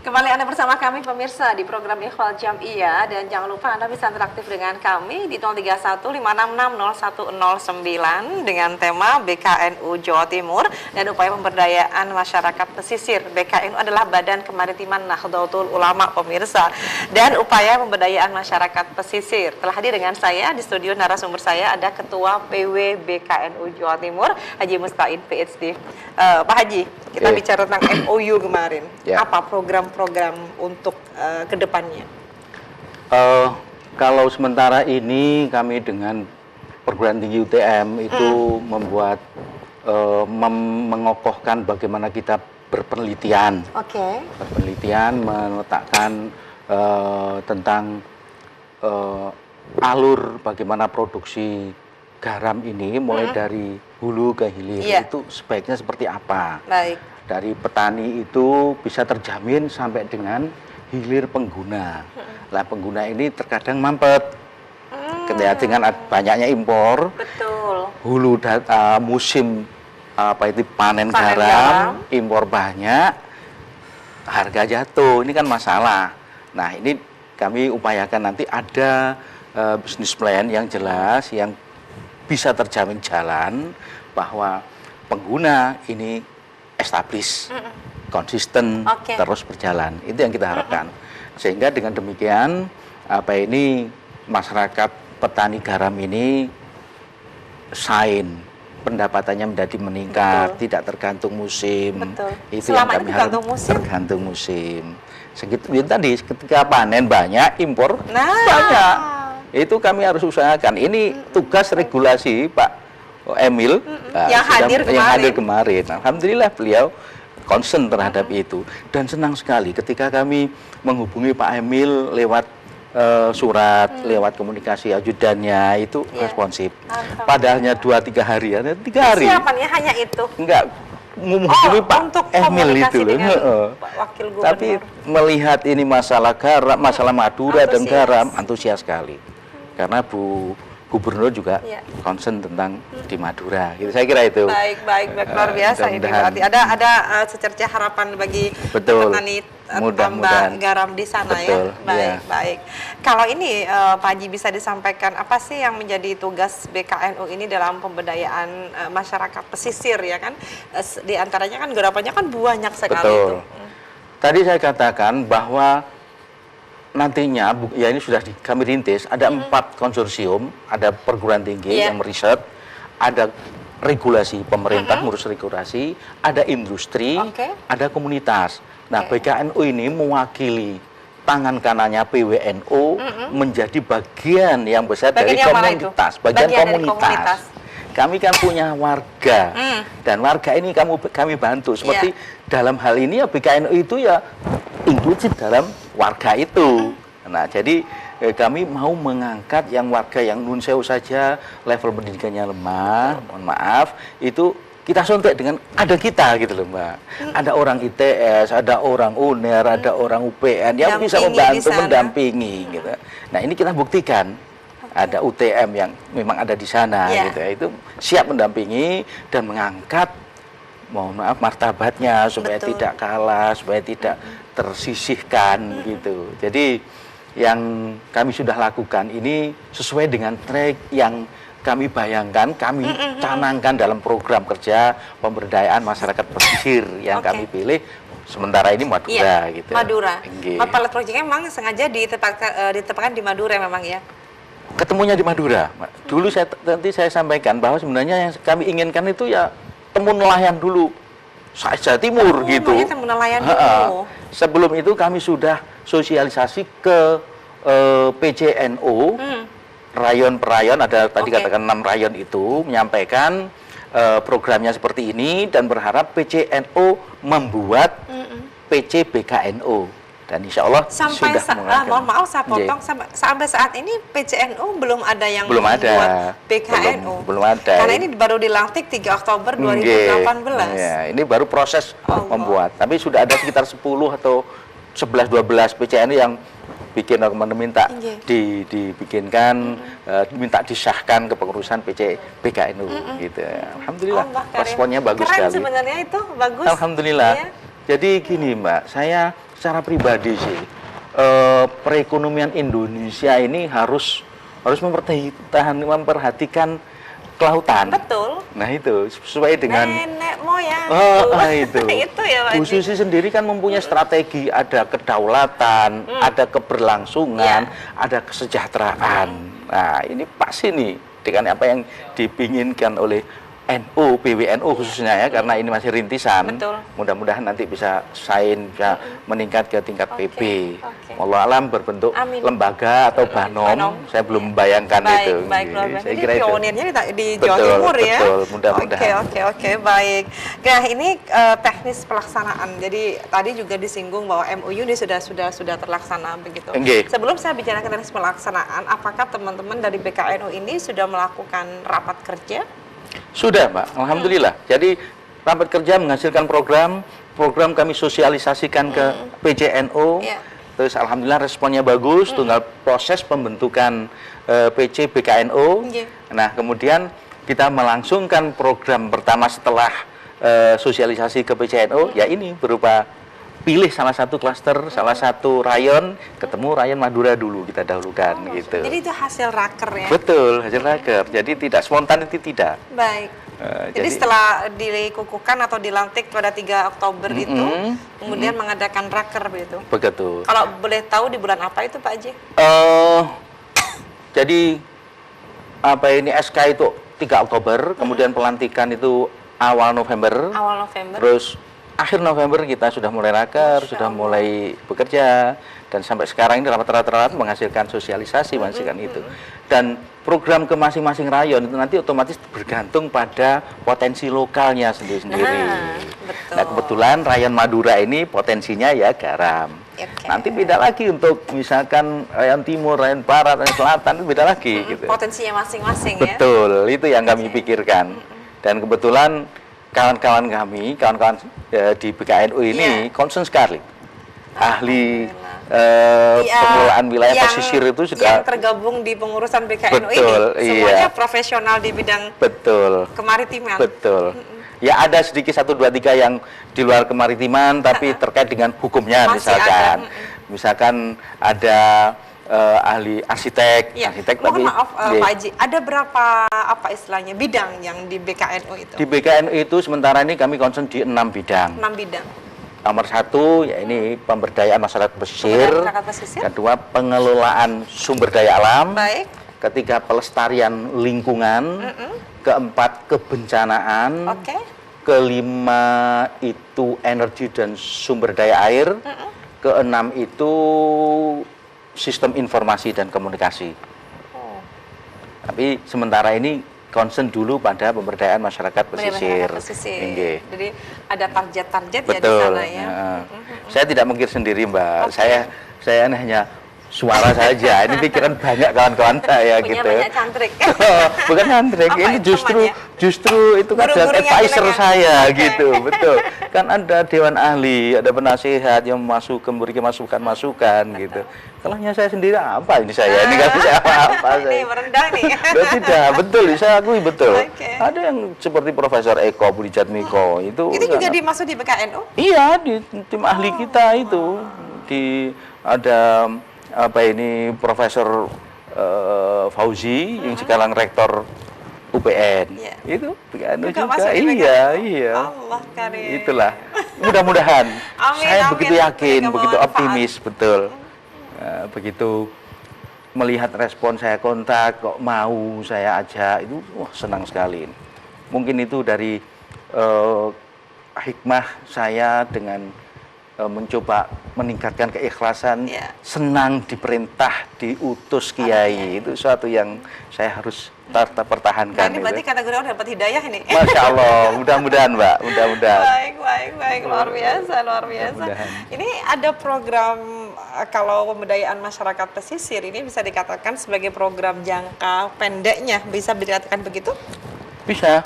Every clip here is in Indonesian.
Kembali Anda bersama kami pemirsa di program Ikhwal Jam'iyah, dan jangan lupa Anda bisa interaktif dengan kami di 0315660109 dengan tema BKNU Jawa Timur dan upaya pemberdayaan masyarakat pesisir. BKNU adalah Badan Kemaritiman Nahdlatul Ulama pemirsa, dan upaya pemberdayaan masyarakat pesisir. Telah hadir dengan saya di studio, narasumber saya ada Ketua PW BKNU Jawa Timur Haji Mustain PhD. Pak Haji, kita bicara tentang MOU kemarin. Apa program-program untuk kedepannya? Kalau sementara ini kami dengan perguruan tinggi UTM itu membuat mengokohkan bagaimana kita berpenelitian. Berpenelitian, meletakkan tentang alur bagaimana produksi garam ini mulai dari hulu ke hilir itu sebaiknya seperti apa. Dari petani itu bisa terjamin sampai dengan hilir pengguna. Lah pengguna ini terkadang mampet. Ketika dengan banyaknya impor, hulu musim panen garam, impor banyak, harga jatuh. Ini kan masalah. Nah, ini kami upayakan nanti ada bisnis plan yang jelas, yang bisa terjamin jalan, bahwa pengguna ini establis, konsisten, terus berjalan. Itu yang kita harapkan. Sehingga dengan demikian masyarakat petani garam ini pendapatannya menjadi meningkat, tidak tergantung musim. Itu yang kami harap tergantung musim. Segitu tadi, ketika panen banyak, impor banyak. Itu kami harus usahakan. Ini tugas regulasi Pak Emil yang hadir kemarin. Alhamdulillah beliau concern terhadap itu, dan senang sekali ketika kami menghubungi Pak Emil lewat surat, lewat komunikasi ajudannya itu responsif. Padahalnya 2-3 hari, 3 hari. Persiapannya hanya itu? Enggak, menghubungi Pak Emil itu loh. Tapi melihat ini masalah garam, masalah Madura dan garam, antusias sekali. Karena Bu Gubernur juga concern tentang di Madura, gitu. Saya kira itu. Baik, luar biasa ini berarti. Ada secerca harapan bagi petani tambak garam di sana. Baik. Kalau ini Pak Haji bisa disampaikan apa sih yang menjadi tugas BKNU ini dalam pemberdayaan masyarakat pesisir, ya kan? Di antaranya kan garapannya kan banyak sekali. Itu. Tadi saya katakan bahwa nantinya, ya ini sudah kami rintis, ada 4 konsorsium, ada perguruan tinggi yang meriset, ada regulasi pemerintah ngurus regulasi, ada industri, ada komunitas. Nah, BKNU ini mewakili tangan kanannya PWNU menjadi bagian yang besar dari komunitas, bagian komunitas. Kami kan punya warga, dan warga ini kami bantu. Seperti dalam hal ini ya BKNU itu ya inklusif dalam warga itu. Nah, jadi kami mau mengangkat yang warga yang nun sewu saja level pendidikannya lemah, mohon maaf, itu kita sontek dengan ada kita gitu loh Mbak. Ada orang ITS, ada orang UNER, ada orang UPN yang bisa membantu, mendampingi gitu. Nah, ini kita buktikan. Ada UTM yang memang ada di sana gitu ya, itu siap mendampingi dan mengangkat, mohon maaf, martabatnya supaya tidak kalah, supaya tidak tersisihkan gitu. Jadi yang kami sudah lakukan ini sesuai dengan track yang kami bayangkan, kami canangkan dalam program kerja pemberdayaan masyarakat pesisir yang kami pilih. Sementara ini Madura gitu. Madura. Pilot projectnya memang sengaja ditempatkan di Madura memang ya? Ketemunya di Madura. Dulu nanti saya sampaikan bahwa sebenarnya yang kami inginkan itu ya temu nelayan dulu, Jawa Timur gitu. Temu nelayan dulu. Sebelum itu kami sudah sosialisasi ke PCNO, rayon per rayon, ada tadi katakan 6 rayon itu, menyampaikan programnya seperti ini dan berharap PCNO membuat PC BKNO. Dan insya Allah sampai mohon maaf saya potong, sampai saat ini PCNU belum ada yang membuat BKNU. Belum ada. Karena ini baru dilantik 3 Oktober 2018. Ya, ini baru proses membuat. Tapi sudah ada sekitar 10 atau 11-12 PCNU yang bikin minta dibikinkan, minta disahkan ke pengurusan PC BKNU gitu. Alhamdulillah responnya bagus sekali. Keren sebenarnya itu, bagus. Alhamdulillah. Jadi gini Mbak, saya secara pribadi sih, perekonomian Indonesia ini harus memperhatikan kelautan. Betul. Nah itu sesuai dengan nenek moyang itu. Itu ya Pak Bu Haji. Susi sendiri kan mempunyai strategi, ada kedaulatan, ada keberlangsungan, ada kesejahteraan. Nah ini pas ini dengan apa yang dipinginkan oleh NU, PWNU khususnya ya, karena ini masih rintisan. Betul. Mudah-mudahan nanti bisa bisa meningkat ke tingkat PB. Wallahu alam berbentuk Amin. lembaga atau banom. Saya belum membayangkan itu. Baik, luar biasa. Saya Jadi kira itu. pionirnya di Jawa Timur ya. Betul, mudah-mudahan. Oke, baik. Nah, ini teknis pelaksanaan. Jadi tadi juga disinggung bahwa MOU ini sudah terlaksana begitu. Nggih. Sebelum saya bicara teknis pelaksanaan, apakah teman-teman dari BKNU ini sudah melakukan rapat kerja? Sudah, Mbak. Alhamdulillah. Jadi rapat kerja menghasilkan program kami sosialisasikan ke PCNU. Iya. Terus alhamdulillah responnya bagus, tinggal proses pembentukan PC BKNU. Iya. Nah, kemudian kita melangsungkan program pertama setelah sosialisasi ke PCNU, ya ini berupa pilih salah satu klaster, salah satu rayon, ketemu rayon Madura dulu kita dahulukan gitu. Jadi itu hasil raker ya? Betul, hasil raker. Jadi tidak spontan, itu tidak. Baik. Jadi setelah dikukuhkan atau dilantik pada 3 Oktober itu, kemudian mengadakan raker begitu. Begitu. Kalau boleh tahu di bulan apa itu Pak Haji? Jadi apa ini SK itu 3 Oktober, kemudian pelantikan itu awal November. Awal November. Terus akhir November kita sudah mulai raker, sudah mulai bekerja, dan sampai sekarang ini rapat-rapat menghasilkan sosialisasi, menghasilkan itu. Dan program ke masing-masing rayon itu nanti otomatis bergantung pada potensi lokalnya sendiri-sendiri. Betul. Nah, kebetulan rayon Madura ini potensinya ya garam. Oke. Nanti beda lagi untuk misalkan rayon timur, rayon barat, rayon selatan, itu beda lagi gitu. Potensinya masing-masing ya? Betul, itu yang kami pikirkan. Dan kebetulan kawan-kawan di BKNU ini concern sekali. Ahli pengelolaan wilayah pesisir itu sudah yang tergabung di pengurusan BKNU betul, ini. Semuanya profesional di bidang kemaritiman. Betul. Ya ada sedikit 1, 2, 3 yang di luar kemaritiman tapi terkait dengan hukumnya. Masih misalkan ada ahli arsitek, Mohon maaf Pak Haji, ada berapa istilahnya bidang yang di BKNU itu? Di BKNU itu sementara ini kami concern di 6 bidang. 6 bidang. Nomor 1 ya ini pemberdayaan masyarakat pesisir. Kedua pengelolaan sumber daya alam. Baik. Ketiga pelestarian lingkungan. Keempat kebencanaan. Kelima itu energi dan sumber daya air. Keenam itu sistem informasi dan komunikasi. Tapi sementara ini concern dulu pada pemberdayaan masyarakat pesisir. Jadi ada target-target ya di betul. sana ya. Saya tidak mengkir sendiri, Mbak. Saya hanya suara saja. Ini pikiran banyak kawan-kawan saya punya gitu. Banyak cantrik. Bukan cantrik, ini justru itu kan advisor saya gitu, betul. Kan ada dewan ahli, ada penasihat yang memberikan masukan-masukan gitu. Kalau hanya saya sendiri apa ini saya? Ini kan bisa apa-apa saya. Ini merendah nih. Tidak, betul, saya akui betul. Ada yang seperti Profesor Eko Budijatmiko itu juga dimaksud di BKNU? Iya, di tim ahli kita itu. Ada Profesor Fauzi yang sekarang rektor UPN. Itu BKNU juga. Iya. Allah karim. Itulah. Mudah-mudahan. Saya begitu yakin, begitu optimis, betul. Begitu melihat respon saya kontak, kok mau saya ajak, itu wah senang sekali. Mungkin itu dari hikmah saya dengan mencoba meningkatkan keikhlasan, senang diperintah, diutus kiai, itu suatu yang saya harus pertahankan. Ini berarti kategori orang dapat hidayah ini. Masya Allah, mudah-mudahan Mbak, mudah-mudahan. Baik, luar biasa. Ini ada program kalau pemberdayaan masyarakat pesisir ini bisa dikatakan sebagai program jangka pendeknya, bisa dikatakan begitu? Bisa.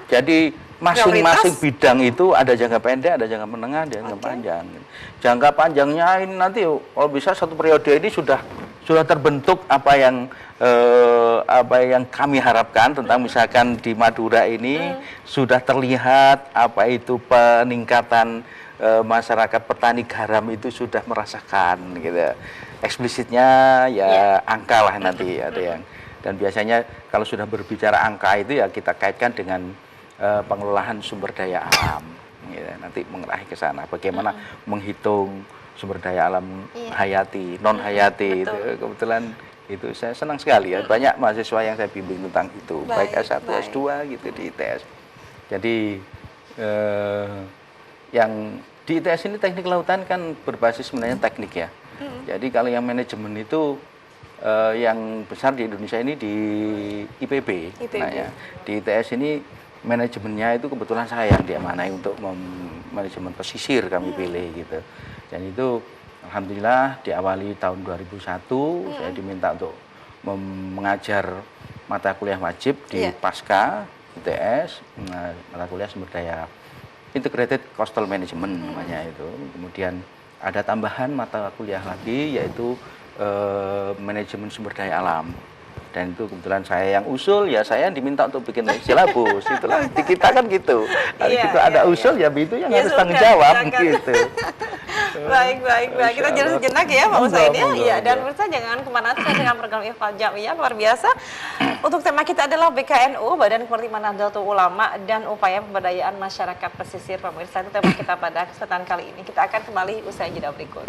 Jadi masing-masing bidang itu ada jangka pendek, ada jangka menengah, ada jangka panjang. Jangka panjangnya ini nanti kalau bisa satu periode ini sudah terbentuk apa yang kami harapkan tentang misalkan di Madura ini sudah terlihat apa itu peningkatan masyarakat petani garam itu sudah merasakan gitu. Eksplisitnya ya angka lah nanti ada yang, dan biasanya kalau sudah berbicara angka itu ya kita kaitkan dengan pengelolaan sumber daya alam gitu. Nanti mengarah ke sana bagaimana menghitung sumber daya alam hayati, non hayati itu. Kebetulan itu saya senang sekali ya, banyak mahasiswa yang saya bimbing tentang itu, baik S1, S2 gitu di ITS. Jadi yang di ITS ini teknik lautan kan berbasis sebenarnya teknik ya. Jadi kalau yang manajemen itu yang besar di Indonesia ini di IPB. Nah ya, di ITS ini manajemennya itu kebetulan saya yang diamanai untuk manajemen pesisir kami pilih gitu. Dan itu alhamdulillah diawali tahun 2001 saya diminta untuk mengajar mata kuliah wajib di Pasca ITS, mata kuliah sumber daya Integrated Coastal Management namanya itu. Kemudian ada tambahan mata kuliah lagi yaitu manajemen sumber daya alam. Dan itu kebetulan saya yang usul, ya saya diminta untuk bikin silabus. Itulah di kita kan gitu. Kalau gitu ada usul ya itu yang harus tanggung jawab gitu. Baik. Kita jalan sejenak ya Pak Usaid ya. Iya, dan pemirsa jangan kemana-mana, saya dengan program Ifal Jamiyah luar biasa. Untuk tema kita adalah BKNU, Badan Kemaritiman Nahdlatul Ulama, dan upaya pemberdayaan masyarakat pesisir. Pemirsa, itu tema kita pada kesempatan kali ini. Kita akan kembali usai jeda berikut.